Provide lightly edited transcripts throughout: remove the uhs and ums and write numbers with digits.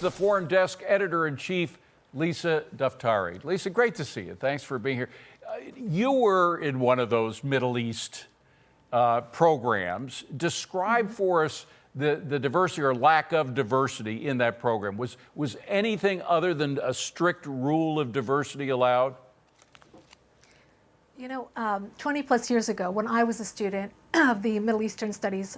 The Foreign Desk Editor-in-Chief, Lisa Daftari. Lisa, great to see you. Thanks for being here. You were in one of those Middle East programs. Describe for us the diversity or lack of diversity in that program. Was anything other than a strict rule of diversity allowed? You know, 20 plus years ago, when I was a student of the Middle Eastern Studies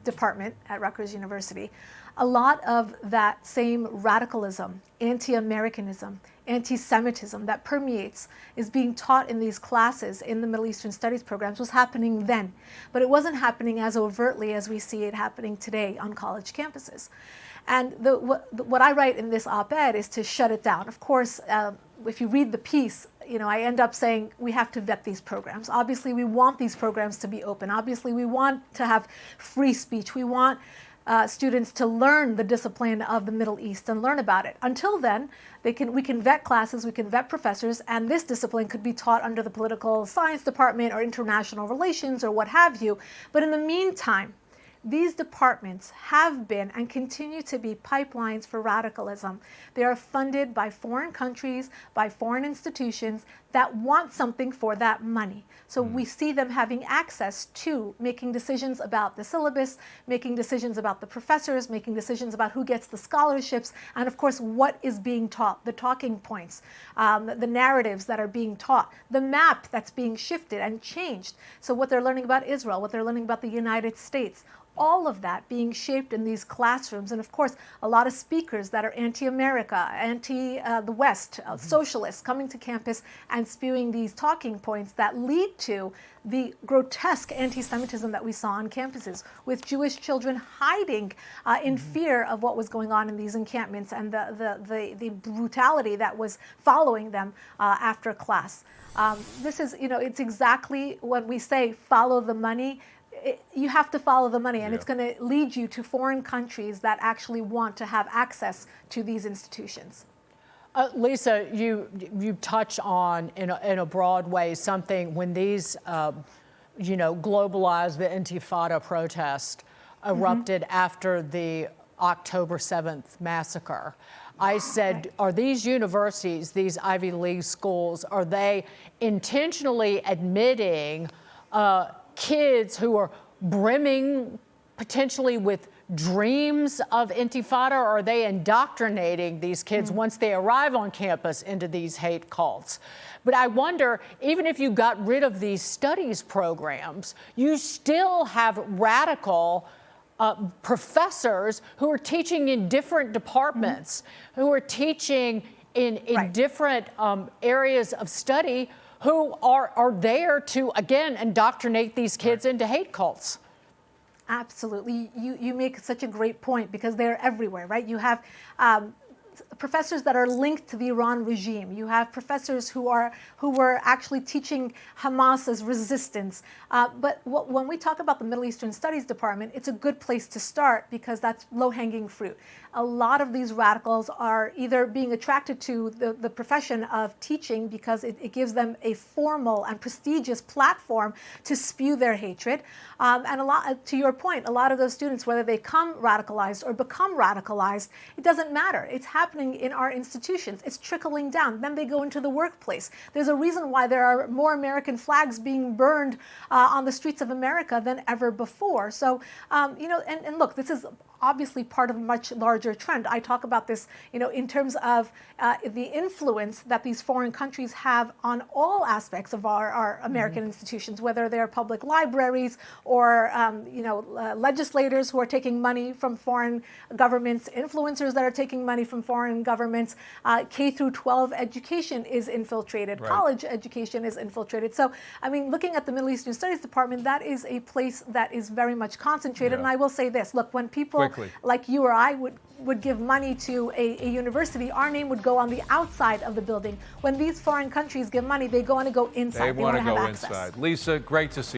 department at Rutgers University, a lot of that same radicalism, anti-Americanism, anti-Semitism that permeates is being taught in these classes in the Middle Eastern Studies programs was happening then. But it wasn't happening as overtly as we see it happening today on college campuses. And what I write in this op-ed is to shut it down. Of course, if you read the piece, you know, I end up saying we have to vet these programs. Obviously, we want these programs to be open. Obviously, we want to have free speech. We want students to learn the discipline of the Middle East and learn about it. Until then, we can vet classes, we can vet professors, and this discipline could be taught under the political science department or international relations or what have you. But in the meantime, these departments have been and continue to be pipelines for radicalism. They are funded by foreign countries, by foreign institutions that want something for that money. So we see them having access to making decisions about the syllabus, making decisions about the professors, making decisions about who gets the scholarships, and of course what is being taught, the talking points, the narratives that are being taught, the map that's being shifted and changed. So what they're learning about Israel, what they're learning about the United States, all of that being shaped in these classrooms. And of course, a lot of speakers that are anti-America, anti-the West, socialists coming to campus and spewing these talking points that lead to the grotesque anti-Semitism that we saw on campuses, with Jewish children hiding in fear of what was going on in these encampments and the brutality that was following them after class. This is, you know, it's exactly what we say, follow the money. You have to follow the money, and it's going to lead you to foreign countries that actually want to have access to these institutions. Lisa, you touch on in a broad way something when these, you know, globalized, the Intifada protest erupted after the October 7th massacre. I said, are these universities, these Ivy League schools, are they intentionally admitting kids who are brimming potentially with dreams of Intifada, or are they indoctrinating these kids once they arrive on campus into these hate cults? But I wonder, even if you got rid of these studies programs, you still have radical professors who are teaching in different departments, who are teaching in different areas of study, who are there to, again, indoctrinate these kids into hate cults. Absolutely. You make such a great point, because they're everywhere, right? You have professors that are linked to the Iran regime. You have professors who were actually teaching Hamas's resistance. But when we talk about the Middle Eastern Studies Department, it's a good place to start, because that's low-hanging fruit. A lot of these radicals are either being attracted to the profession of teaching because it gives them a formal and prestigious platform to spew their hatred. And a lot, to your point, a lot of those students, whether they come radicalized or become radicalized, it doesn't matter. It's happening in our institutions. It's trickling down. Then they go into the workplace. There's a reason why there are more American flags being burned on the streets of America than ever before. So, you know, and look, this is obviously part of a much larger trend. I talk about this, you know, in terms of the influence that these foreign countries have on all aspects of our American institutions, whether they're public libraries or, you know, legislators who are taking money from foreign governments, influencers that are taking money from foreign governments. K through 12 education is infiltrated. College education is infiltrated. So, I mean, looking at the Middle Eastern Studies Department, that is a place that is very much concentrated. And I will say this, look, when people like you or I would give money to a university, our name would go on the outside of the building. When these foreign countries give money, they want to go inside. They want to go inside. Lisa, great to see you.